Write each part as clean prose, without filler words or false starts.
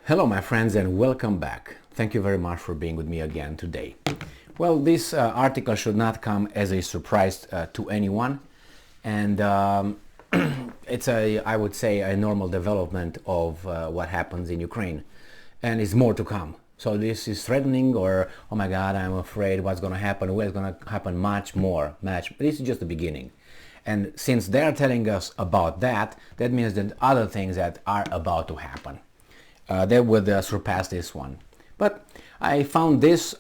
Hello my friends and welcome back. Thank you very much for being with me again today. Well, this article should not come as a surprise to anyone, and it's I would say a normal development of what happens in Ukraine, and it's more to come. So this is threatening, or oh my god, I'm afraid what's going to happen. Well, it's going to happen much more. This is just the beginning. And since they're telling us about that, that means that other things that are about to happen, they would surpass this one. But I found this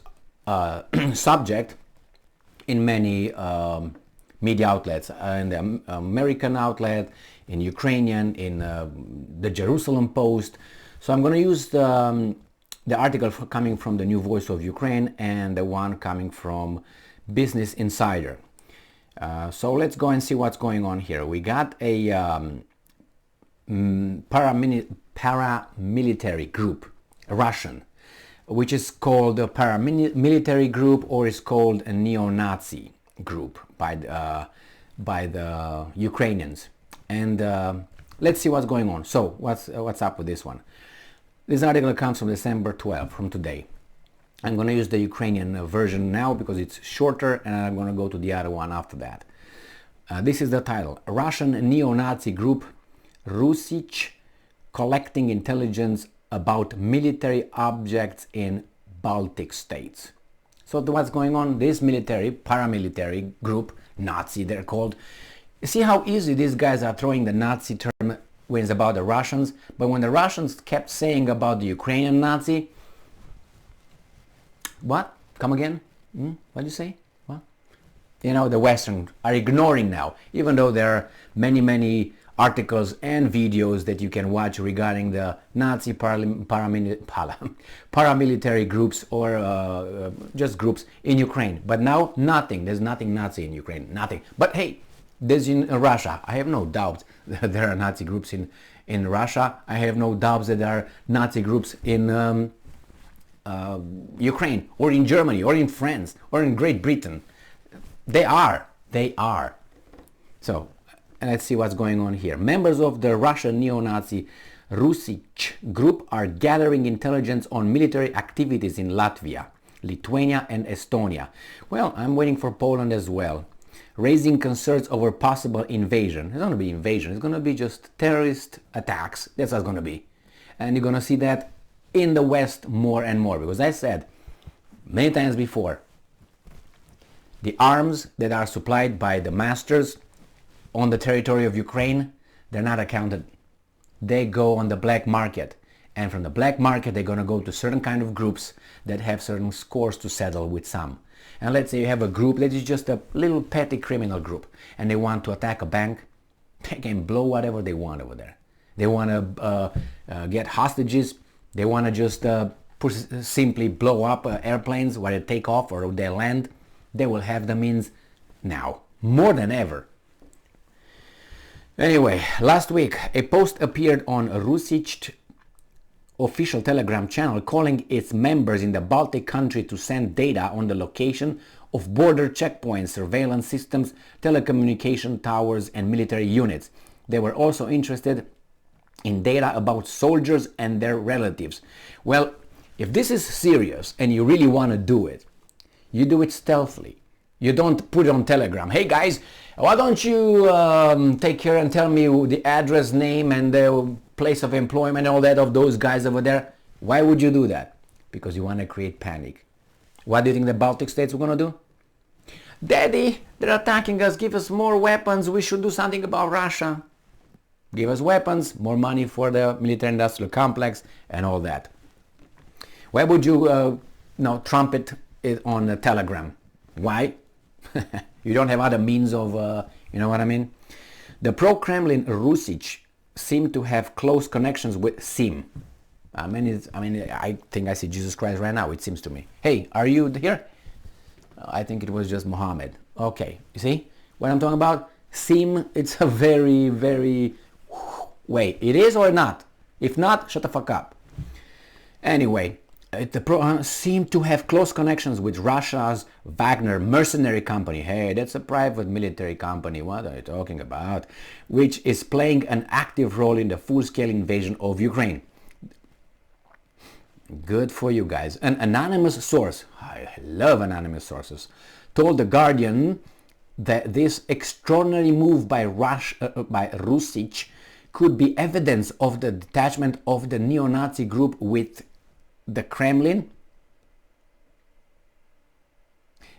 subject in many media outlets, in the American outlet, in Ukrainian, in the Jerusalem Post. So I'm going to use the article coming from the New Voice of Ukraine and the one coming from Business Insider. So let's go and see what's going on here. We got a paramilitary group, a Russian, which is called a paramilitary group, or is called a neo-Nazi group by the Ukrainians. And let's see what's going on. So what's up with this one? This article comes from December 12th, from today. I'm going to use the Ukrainian version now because it's shorter, and I'm going to go to the other one after that. This is the title: a Russian neo-Nazi group, Rusich, collecting intelligence about military objects in Baltic states. So what's going on? This paramilitary group, Nazi they're called. See how easy these guys are throwing the Nazi term when it's about the Russians, but when the Russians kept saying about the Ukrainian Nazi, what? Come again? What did you say? What? You know, the Western are ignoring now, even though there are many articles and videos that you can watch regarding the Nazi paramilitary groups, or just groups in Ukraine. But now nothing. There's nothing Nazi in Ukraine. Nothing. But hey, there's in Russia. I have no doubt that there are Nazi groups in Russia. I have no doubts that there are Nazi groups in Ukraine, or in Germany, or in France, or in Great Britain. They are. So, let's see what's going on here. Members of the Russian neo-Nazi Rusich group are gathering intelligence on military activities in Latvia, Lithuania, and Estonia. Well, I'm waiting for Poland as well, raising concerns over possible invasion. It's not going to be invasion. It's going to be just terrorist attacks. That's what it's going to be. And you're going to see that in the West more and more, because I said many times before, the arms that are supplied by the masters on the territory of Ukraine, they're not accounted. They go on the black market, and from the black market they're going to go to certain kind of groups that have certain scores to settle with some. And let's say you have a group that is just a little petty criminal group, and they want to attack a bank. They can blow whatever they want over there. They want to get hostages. They want to just simply blow up airplanes while they take off or they land. They will have the means now, more than ever. Anyway, last week a post appeared on a Rusich official Telegram channel calling its members in the Baltic country to send data on the location of border checkpoints, surveillance systems, telecommunication towers, and military units. They were also interested in data about soldiers and their relatives. Well, if this is serious and you really want to do it, you do it stealthily. You don't put it on Telegram. Hey guys, why don't you take care and tell me the address, name, and the place of employment and all that of those guys over there? Why would you do that? Because you want to create panic. What do you think the Baltic states are going to do? Daddy, they're attacking us. Give us more weapons. We should do something about Russia. Give us weapons, more money for the military-industrial complex, and all that. Why would you trumpet it on the Telegram? Why? You don't have other means of, you know what I mean? The pro-Kremlin Rusich seem to have close connections with SIM. I think I see Jesus Christ right now, it seems to me. Hey, are you here? I think it was just Muhammad. Okay, you see what I'm talking about? SIM, it's a very... Wait, it is or not? If not, shut the fuck up. Anyway, the seem to have close connections with Russia's Wagner mercenary company. Hey, that's a private military company. What are you talking about? Which is playing an active role in the full-scale invasion of Ukraine. Good for you guys. An anonymous source, I love anonymous sources, told The Guardian that this extraordinary move by Rusich could be evidence of the detachment of the neo-Nazi group with the Kremlin.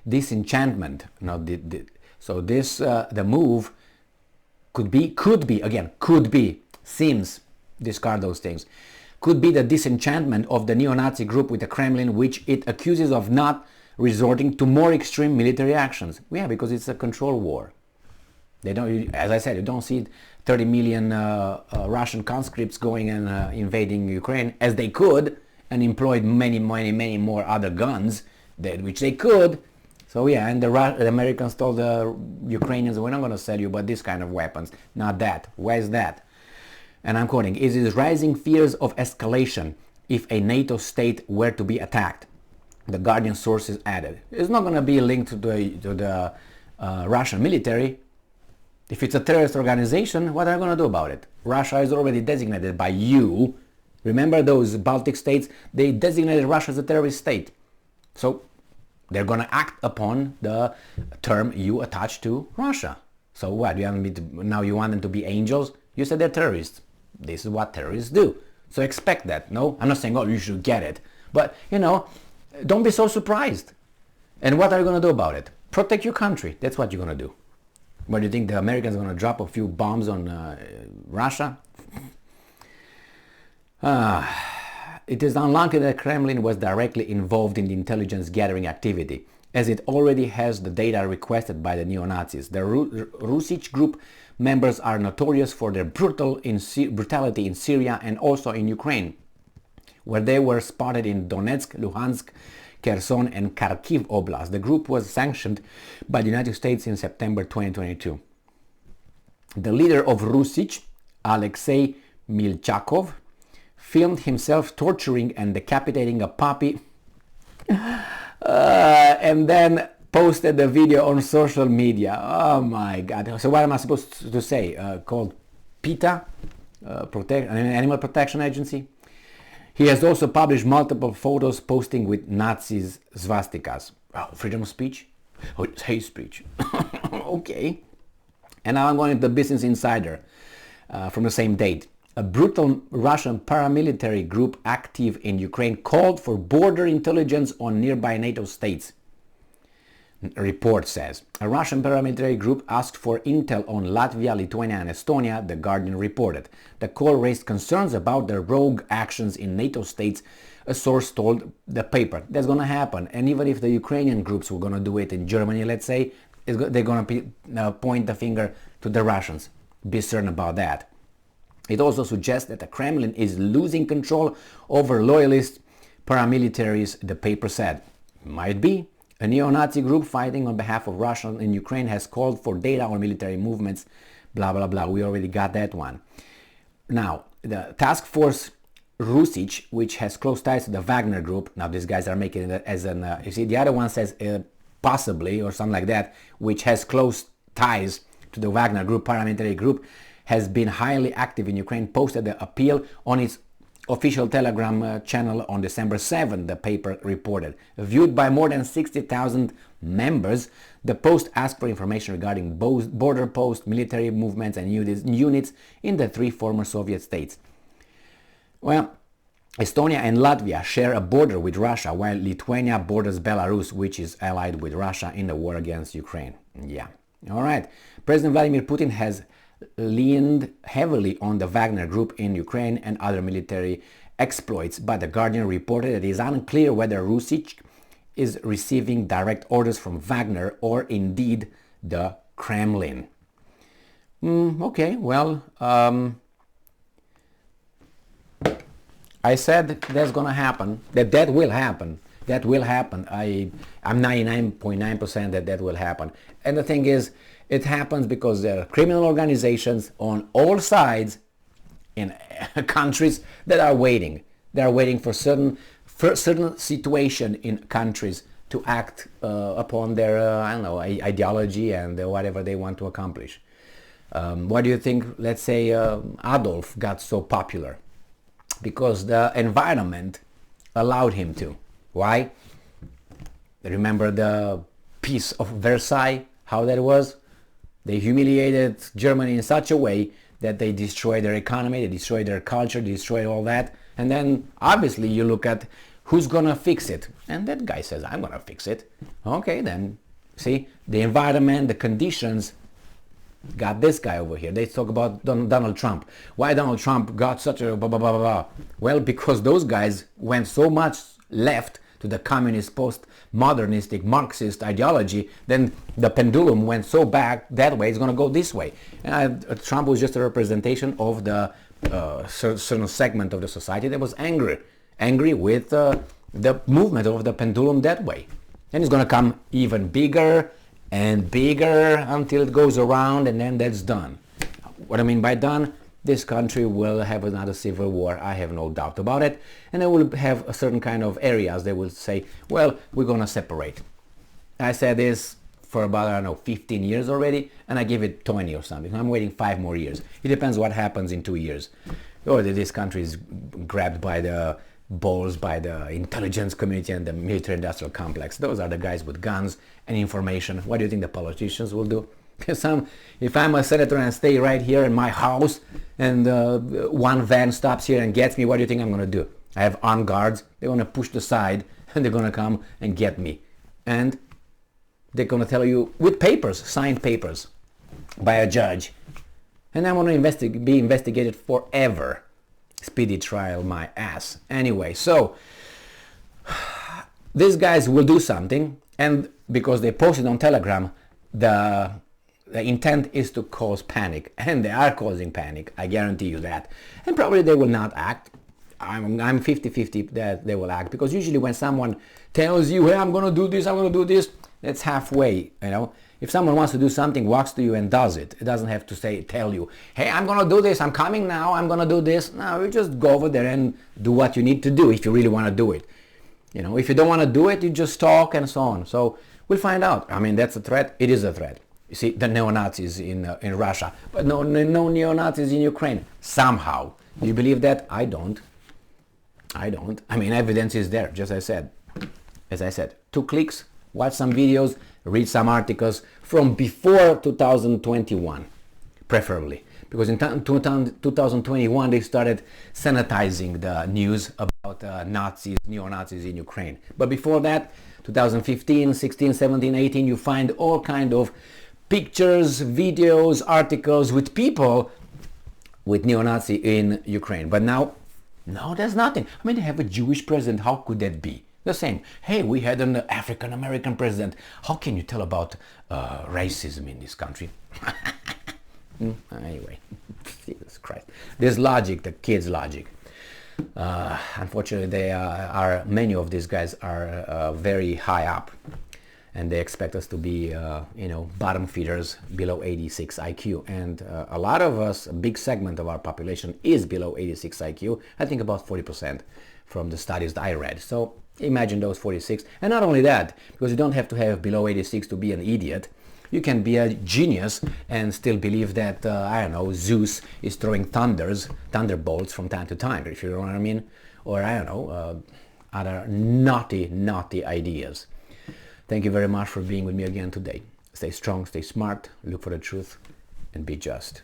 Disenchantment. No, so this the move could be, seems, discard those things, could be the disenchantment of the neo-Nazi group with the Kremlin, which it accuses of not resorting to more extreme military actions. Yeah, because it's a control war. They don't, as I said, you don't see 30 million Russian conscripts going and invading Ukraine, as they could, and employed many more other guns, which they could. So yeah, and the Americans told the Ukrainians, we're not going to sell you but this kind of weapons, not that. Why is that? And I'm quoting, it is rising fears of escalation if a NATO state were to be attacked. The Guardian sources added. It's not going to be linked to the Russian military. If it's a terrorist organization, what are they going to do about it? Russia is already designated by you. Remember those Baltic states? They designated Russia as a terrorist state. So they're going to act upon the term you attach to Russia. So what? Now you want them to be angels? You said they're terrorists. This is what terrorists do. So expect that. No, I'm not saying, oh, you should get it. But, don't be so surprised. And what are you going to do about it? Protect your country. That's what you're going to do. What, do you think the Americans are going to drop a few bombs on Russia? It is unlikely that the Kremlin was directly involved in the intelligence gathering activity, as it already has the data requested by the neo-Nazis. The Rusich group members are notorious for their brutality in Syria and also in Ukraine, where they were spotted in Donetsk, Luhansk, Kherson and Kharkiv Oblast. The group was sanctioned by the United States in September 2022. The leader of Rusich, Alexei Milchakov, filmed himself torturing and decapitating a puppy and then posted the video on social media. Oh my God. So what am I supposed to say? Called PETA, an animal protection agency? He has also published multiple photos posting with Nazis swastikas. Oh, freedom of speech? Oh, it's hate speech. Okay. And now I'm going to the Business Insider from the same date. A brutal Russian paramilitary group active in Ukraine called for border intelligence on nearby NATO states. Report says a Russian paramilitary group asked for intel on Latvia, Lithuania and Estonia, The Guardian reported. The call raised concerns about the rogue actions in NATO states, a source told the paper. That's going to happen. And even if the Ukrainian groups were going to do it in Germany, let's say, they're going to point the finger to the Russians. Be certain about that. It also suggests that the Kremlin is losing control over loyalist paramilitaries, the paper said. Might be. A neo-Nazi group fighting on behalf of Russia in Ukraine has called for data on military movements, blah, blah, blah. We already got that one. Now, the task force Rusich, which has close ties to the Wagner group. Now, these guys are making it as an, you see, the other one says possibly or something like that, which has close ties to the Wagner group, paramilitary group, has been highly active in Ukraine, posted the appeal on its official Telegram channel on December 7, the paper reported. Viewed by more than 60,000 members, the post asked for information regarding border posts, military movements and units in the three former Soviet states. Well, Estonia and Latvia share a border with Russia, while Lithuania borders Belarus, which is allied with Russia in the war against Ukraine. Yeah. All right. President Vladimir Putin has leaned heavily on the Wagner group in Ukraine and other military exploits, but The Guardian reported it is unclear whether Rusich is receiving direct orders from Wagner or indeed the Kremlin. Okay, well, I said that's gonna happen, that will happen. That will happen. I'm 99.9% that will happen. And the thing is, it happens because there are criminal organizations on all sides in countries that are waiting. They are waiting for certain situation in countries to act upon their, ideology and whatever they want to accomplish. Why do you think, let's say, Adolf got so popular? Because the environment allowed him to. Why? Remember the Peace of Versailles, how that was? They humiliated Germany in such a way that they destroyed their economy, they destroyed their culture, they destroyed all that. And then obviously you look at who's gonna fix it. And that guy says, I'm gonna fix it. Okay, then see, the environment, the conditions got this guy over here. They talk about Donald Trump. Why Donald Trump got such a blah, blah, blah, blah, blah? Well, because those guys went so much left to the communist, post-modernistic, Marxist ideology, then the pendulum went so back that way, it's going to go this way. And Trump was just a representation of the certain segment of the society that was angry with the movement of the pendulum that way. And it's going to come even bigger and bigger until it goes around, and then that's done. What I mean by done? This country will have another civil war, I have no doubt about it, and they will have a certain kind of areas. They will say, well, we're going to separate. I said this for about, I don't know, 15 years already, and I give it 20 or something. I'm waiting 5 more years. It depends what happens in 2 years. Or this country is grabbed by the balls by the intelligence community and the military-industrial complex. Those are the guys with guns and information. What do you think the politicians will do? If I'm a senator and I stay right here in my house and one van stops here and gets me, what do you think I'm going to do? I have armed guards. They're going to push the side and they're going to come and get me. And they're going to tell you with papers, signed papers by a judge. And I'm going to be investigated forever. Speedy trial my ass. Anyway, so these guys will do something, and because they posted on Telegram, the intent is to cause panic, and they are causing panic, I guarantee you that. And probably they will not act. I'm 50-50 that they will act, because usually when someone tells you, hey, I'm going to do this, that's halfway, you know. If someone wants to do something, walks to you and does it. It doesn't have to tell you, hey, I'm going to do this, I'm coming now, I'm going to do this. No, you just go over there and do what you need to do if you really want to do it. You know, if you don't want to do it, you just talk and so on. So we'll find out. I mean, that's a threat. It is a threat. You see, the neo-Nazis in Russia, but no neo-Nazis in Ukraine. Somehow. Do you believe that? I don't. I mean, evidence is there, just as I said. 2 clicks, watch some videos, read some articles from before 2021, preferably. Because in 2021 they started sanitizing the news about Nazis, neo-Nazis in Ukraine. But before that, 2015, 16, 17, 18, you find all kind of pictures, videos, articles with people with neo-Nazi in Ukraine. But now, no, there's nothing. I mean, they have a Jewish president. How could that be? The same. Hey, we had an African-American president. How can you tell about racism in this country? Anyway, Jesus Christ. There's logic, the kids' logic. Unfortunately, many of these guys are very high up, and they expect us to be, bottom feeders below 86 IQ. And a lot of us, a big segment of our population is below 86 IQ. I think about 40% from the studies that I read. So imagine those 46. And not only that, because you don't have to have below 86 to be an idiot. You can be a genius and still believe that, Zeus is throwing thunderbolts from time to time, if you know what I mean. Or, other naughty ideas. Thank you very much for being with me again today. Stay strong, stay smart, look for the truth, and be just.